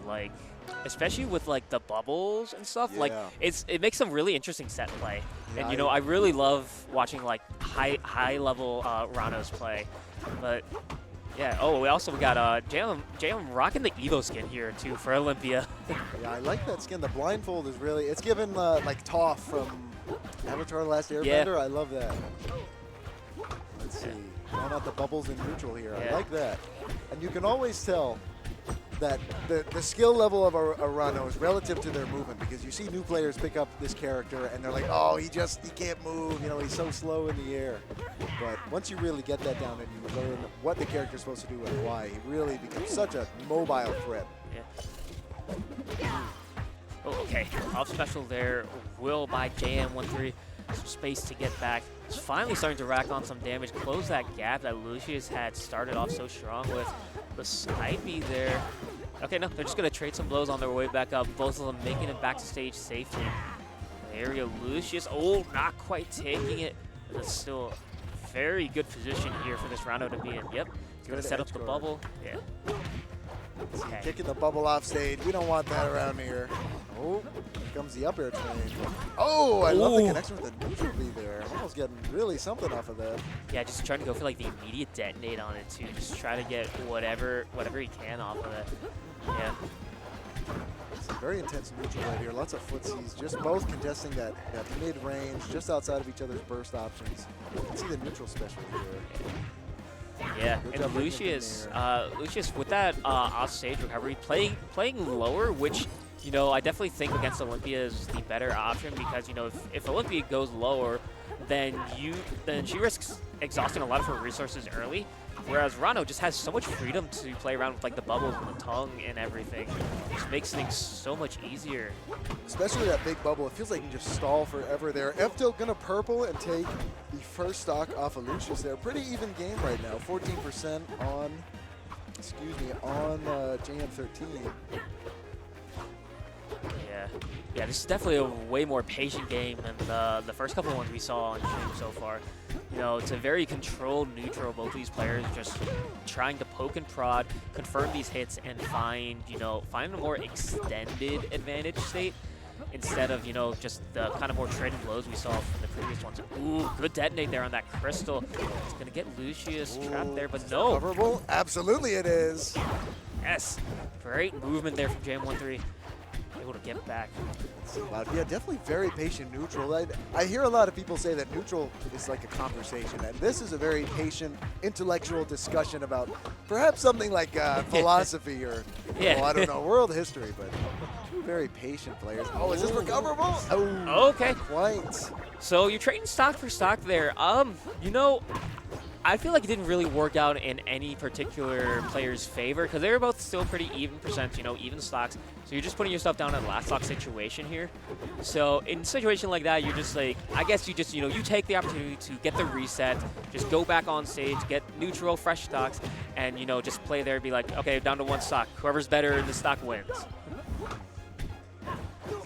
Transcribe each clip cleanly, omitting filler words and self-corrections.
like, especially with like the bubbles and stuff. Yeah. Like, it makes some really interesting set play. Yeah, And you know, I really love watching like high level Rannos play. But yeah, oh, we got JM rocking the Evo skin here too for Olympia. Yeah, I like that skin. The blindfold is really, it's given like Toph from Avatar: The Last Airbender. I love that. Let's see. Throwing out the bubbles in neutral here. I like that. And you can always tell that the skill level of a Ranno is relative to their movement, because you see new players pick up this character and they're like, oh, he can't move, you know, he's so slow in the air. But once you really get that down and you learn what the character's supposed to do and why, he really becomes such a mobile threat. Yeah. Oh, okay. Off special there. Will by JM1-3. Some space to get back. It's finally starting to rack on some damage. Close that gap that Lucius had started off so strong with. The side B there. Okay, no, they're just going to trade some blows on their way back up. Both of them making it back to stage safely. Area Lucius. Oh, not quite taking it. But it's still a very good position here for this Ranno to be in. Yep. He's going to set up the bubble. Yeah. Okay. Kicking the bubble off stage. We don't want that around here. Oh, here comes the up air train. Oh, I love the connection with the neutral B there. Almost getting really something off of that. Yeah, just trying to go for like the immediate detonate on it too. Just try to get whatever he can off of it. Yeah. It's a very intense neutral right here. Lots of footsies. Just both contesting that mid-range, just outside of each other's burst options. You can see the neutral special here. Yeah, and Lucius with that off-stage recovery, playing lower, which, you know, I definitely think against Olympia is the better option, because, you know, if Olympia goes lower, then she risks exhausting a lot of her resources early, whereas Ranno just has so much freedom to play around with like the bubbles and the tongue and everything. It just makes things so much easier. Especially that big bubble, it feels like you can just stall forever there. Eftil gonna purple and take the first stock off of Lucius there. Pretty even game right now, 14% on, on JM13. Yeah, this is definitely a way more patient game than the first couple ones we saw on stream so far. You know, it's a very controlled neutral. Both of these players just trying to poke and prod, confirm these hits, and find a more extended advantage state instead of, you know, just the kind of more trading blows we saw from the previous ones. Ooh, good detonate there on that crystal. It's going to get Lucius trapped there, but no. Coverable? Absolutely it is. Yes. Great movement there from JM1-3. Able to get back. Yeah, definitely very patient neutral. I hear a lot of people say that neutral is like a conversation, and this is a very patient, intellectual discussion about perhaps something like philosophy or, I don't know, world history, but two very patient players. Oh, is this recoverable? Oh, okay. Not quite. So you're trading stock for stock there. You know, I feel like it didn't really work out in any particular player's favor, because they were both still pretty even percent, you know, even stocks. So you're just putting yourself down in a last stock situation here. So in a situation like that, you're just like, I guess you just, you know, you take the opportunity to get the reset, just go back on stage, get neutral, fresh stocks, and, you know, just play there and be like, okay, down to one stock. Whoever's better in the stock wins.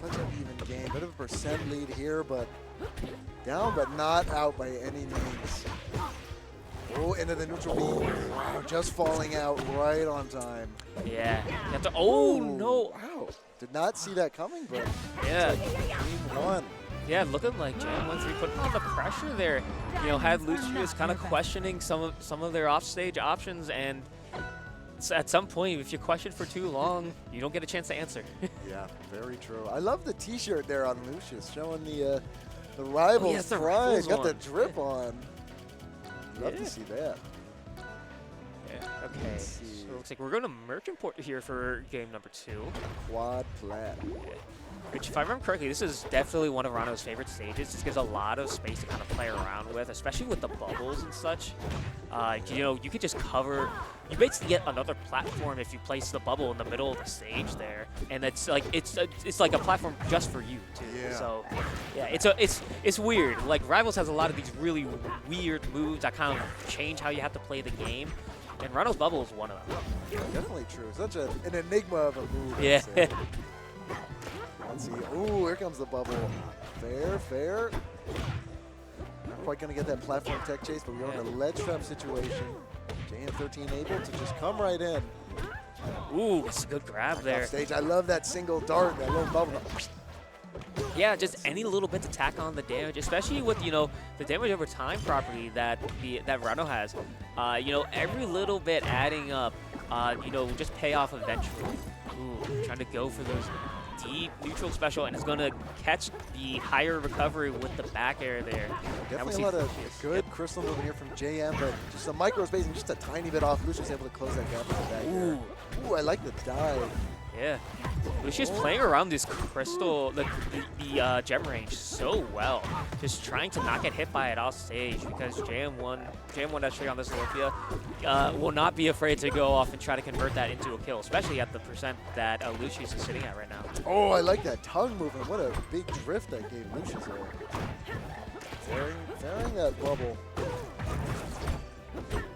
Such an even game. Bit of a percent lead here, but down but not out by any means. Oh, into the neutral beam. Wow, just falling out right on time. Yeah. You have to, oh, no. Wow. Did not see that coming, but yeah. It's like game one. Yeah, looking like JM1-3 putting on the pressure there. You know, had Lucius kind of questioning some of their offstage options, and at some point, if you question for too long, you don't get a chance to answer. Yeah, very true. I love the T-shirt there on Lucius, showing the rivals pride. Got the drip on. Love to see that. Yeah, okay. So it looks like we're going to Merchant Port here for game number 2. Quad plat. Yeah. Which, if I remember correctly, this is definitely one of Ranno's favorite stages. This gives a lot of space to kind of play around with, especially with the bubbles and such. You know, you could just cover. You basically get another platform if you place the bubble in the middle of the stage there, and it's like it's like a platform just for you too. Yeah. So yeah, it's weird. Like Rivals has a lot of these really weird moves that kind of change how you have to play the game, and Ranno's bubble is one of them. Yeah, definitely true. Such an enigma of a move. Yeah. Let's see. Ooh, here comes the bubble. Fair. Not quite going to get that platform tech chase, but we're in a ledge trap situation. JM13 able to just come right in. Ooh, it's a good grab there. Stage. I love that single dart, that little bubble. Yeah, just any little bit to tack on the damage, especially with, you know, the damage over time property that that Ranno has. You know, every little bit adding up, you know, will just pay off eventually. Ooh, trying to go for those deep neutral special, and it's going to catch the higher recovery with the back air there. Definitely a lot of good crystal movement here from JM, but just a micro spacing, just a tiny bit off. Lucius able to close that gap with the back air. Ooh, I like the dive. Yeah, Lucius playing around this crystal, the gem range so well. Just trying to not get hit by it off stage, because JM1-3 on this Olympia will not be afraid to go off and try to convert that into a kill, especially at the percent that Lucius is sitting at right now. Oh, I like that tongue movement. What a big drift that gave Lucius there. Fairing that bubble.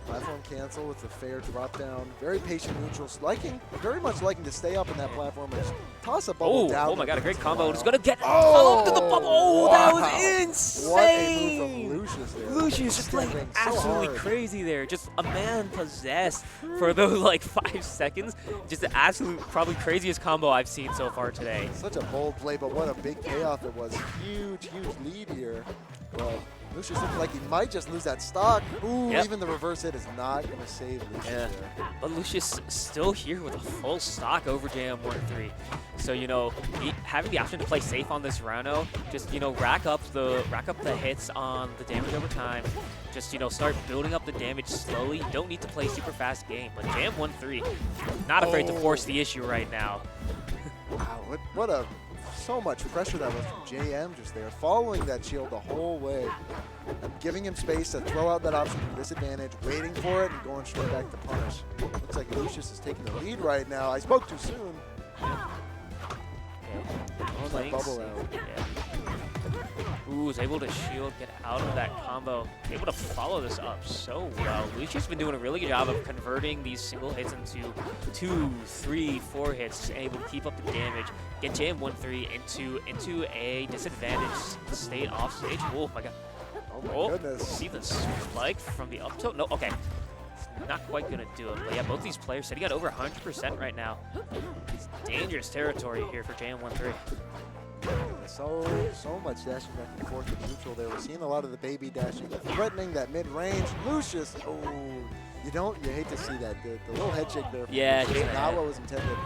Platform cancel with the fair drop down. Very patient neutrals. Very much liking to stay up in that platform and just toss a bubble down. Oh my god, a great combo. It's going to get followed to the bubble. Oh, that was insane. What a move from Lucius there. Lucius just playing absolutely crazy there. Just a man possessed for those like 5 seconds. Just the absolute, probably craziest combo I've seen so far today. Such a bold play, but what a big payoff it was. Huge, huge lead here. But Lucius looks like he might just lose that stock. Ooh, even the reverse hit is not going to save Lucius there. But Lucius still here with a full stock over JM1-3. So, you know, having the option to play safe on this Ranno, just, you know, rack up the hits on the damage over time. Just, you know, start building up the damage slowly. You don't need to play super fast game. But JM1-3, not afraid to force the issue right now. Wow, what a... So much pressure that was from JM just there, following that shield the whole way, and giving him space to throw out that option from disadvantage, waiting for it, and going straight back to punish. Looks like Lucius is taking the lead right now. I spoke too soon. On that bubble out. Ooh, is able to shield, get out of that combo. Able to follow this up so well. Lucius has been doing a really good job of converting these single hits into 2, 3, 4 hits, and able to keep up the damage. Get JM1-3 into a disadvantaged state off stage. Oh my god. Oh my goodness. See the spike from the up tilt? No, okay. Not quite gonna do it, but yeah, both these players sitting at over 100% right now. It's dangerous territory here for JM1-3. So much dashing back and forth with neutral there. We're seeing a lot of the baby dashing, threatening that mid-range. Lucius, you hate to see that. The little head shake there. Yeah, just not what was intended.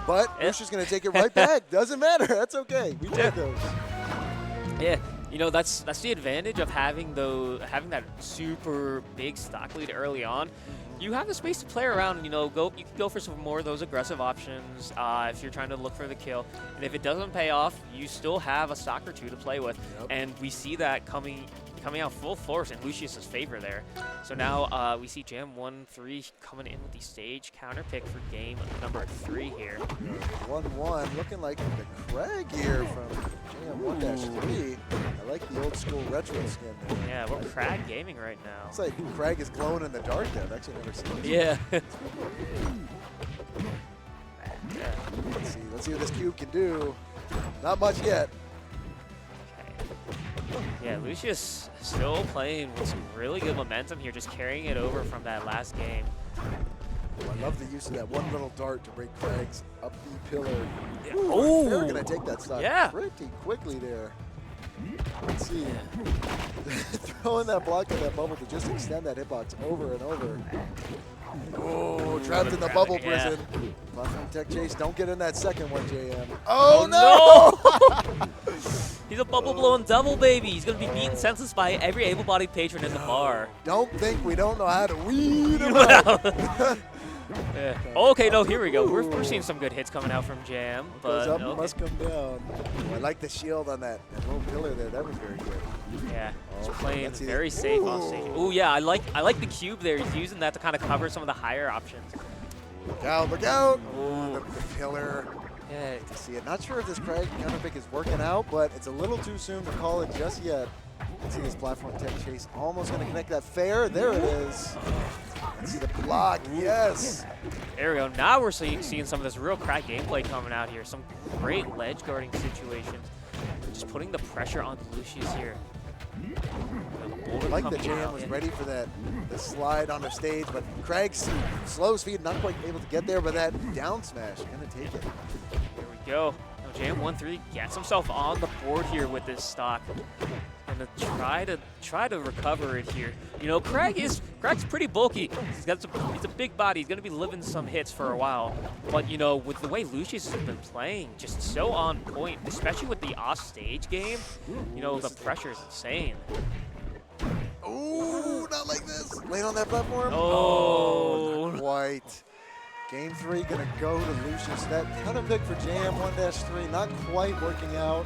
But Lucius gonna take it right back. Doesn't matter. That's okay. We did those. Yeah. You know, that's the advantage of having that super big stock lead early on. You have the space to play around. You know, you can go for some more of those aggressive options if you're trying to look for the kill. And if it doesn't pay off, you still have a stock or two to play with. And we see that coming out full force in Lucius's favor there. So now we see JM1-3 coming in with the stage counter pick for game number 3 here. 1-1, looking like the Craig here from JM1-3. I like the old school retro skin there. Yeah, we're Crag gaming right now. It's like Craig is glowing in the dark there. I've actually never seen it. Yeah. Let's see what this cube can do. Not much yet. Yeah, Lucius still playing with some really good momentum here, just carrying it over from that last game. I love the use of that one little dart to break Craig's up the pillar. Yeah. Ooh, they're going to take that stock pretty quickly there. Let's see. Throwing that block in that bubble to just extend that hitbox over and over. Oh, trapped in the bubble prison. Platform tech chase. Don't get in that second one, JM. Oh, no! He's a bubble blowing double, baby. He's going to be beaten senseless by every able-bodied patron in the bar. Don't think we don't know how to weed him out. Yeah. Okay, no, here we go. We're seeing some good hits coming out from JM. But goes up, must come down. Oh, I like the shield on that little pillar there. That was very good. Yeah, he's playing very safe off stage. Oh yeah, I like the cube there. He's using that to kind of cover some of the higher options. Look out! Look out! The pillar. Yeah, to see it. Not sure if this Craig counter pick is working out, but it's a little too soon to call it just yet. Let's see this platform tech chase. Almost going to connect that fair. There it is. Let's see the block. Yes. There we go. Now we're seeing some of this real crack gameplay coming out here. Some great ledge guarding situations. Just putting the pressure on Lucius here. I like that JM was ready for that the slide on the stage, but Craig's slow speed, not quite able to get there, but that down smash, gonna take it. Here we go. JM1-3 gets himself on the board here with this stock. And to try to recover it here. You know, Craig's pretty bulky. He's a big body. He's gonna be living some hits for a while. But you know, with the way Lucius has been playing, just so on point, especially with the off-stage game, you know, the pressure is insane. Ooh, not like this. Late on that platform. Oh, not quite. Game 3 gonna go to Lucius. That kind of pick for JM1-3, not quite working out.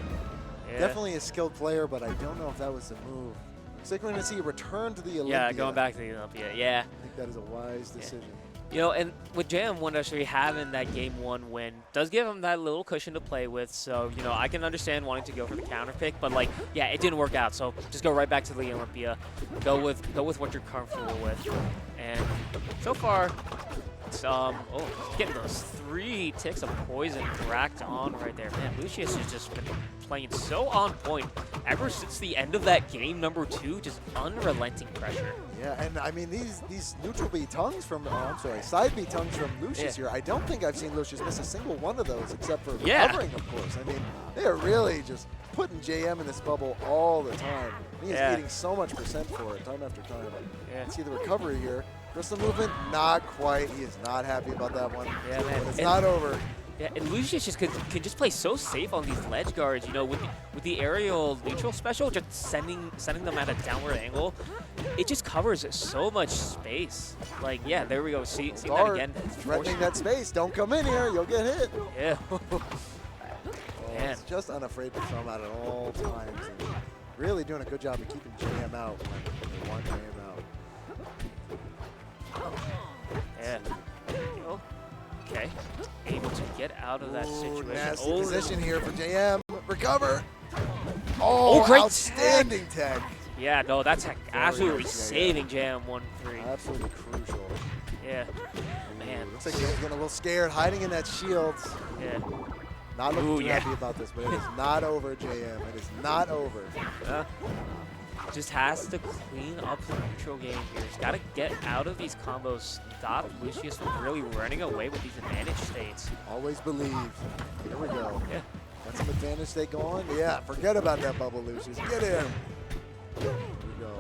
yeah. Definitely a skilled player, but I don't know if that was the move. Looks like we're gonna see a return to the Olympia. Yeah, going back to the Olympia, yeah. I think that is a wise decision. You know, and with JM1-3 having that Game 1 win does give him that little cushion to play with. So, you know, I can understand wanting to go for the counter pick, but like, yeah, it didn't work out. So just go right back to the Olympia. Go with what you're comfortable with. And so far, it's getting those 3 ticks of poison racked on right there. Man, Lucius has just been playing so on point ever since the end of that game number 2, just unrelenting pressure. Yeah, and I mean these neutral B tongues from side B tongues from Lucius here. I don't think I've seen Lucius miss a single one of those except for recovering, of course. I mean, they are really just putting JM in this bubble all the time. He is eating so much percent for it time after time. Yeah. See the recovery here. Crystal movement, not quite. He is not happy about that one. Yeah, man. But it's not over. Yeah, and Lucius just can just play so safe on these ledge guards. You know, with the aerial neutral special, just sending them at a downward angle, it just covers so much space. Like, yeah, there we go. See that again. Threatening that space. Don't come in here. You'll get hit. Yeah. Man. He's just unafraid to throw him out at all times. And really doing a good job of keeping JM out when they want JM out. Yeah. Okay. Able to get out of that situation. Nasty position here for JM. Recover. Oh, great outstanding tech. Yeah, no, that's absolutely saving JM1-3. Absolutely crucial. Yeah. Man. Looks like JM's getting a little scared, hiding in that shield. Yeah. Not looking too happy about this, but it is not over, JM. It is not over. Just has to clean up the neutral game here. He's got to get out of these combos, stop Lucius from really running away with these advantage states. Always believe. Here we go. Yeah. Got some advantage state going? Yeah, forget about that bubble, Lucius. Get in. Here we go.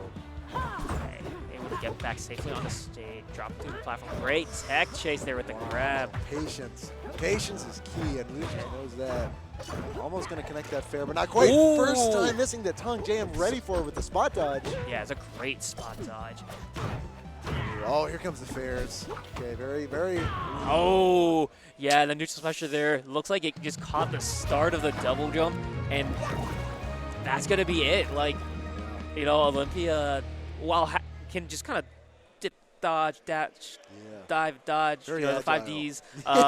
Okay. Able to get back safely on the stage, drop through the platform. Great tech chase there with the grab. Patience. Patience is key, and Lucius knows that. Almost going to connect that fair, but not quite. Ooh. First time missing the tongue. JM ready for it with the spot dodge. Yeah, it's a great spot dodge. Oh, here comes the fairs. Okay, very, very. Oh, yeah, the neutral pressure there. Looks like it just caught the start of the double jump, and that's going to be it. Like, you know, Olympia, can just kind of dip, dodge, dash, dive, dodge, you know, the 5Ds.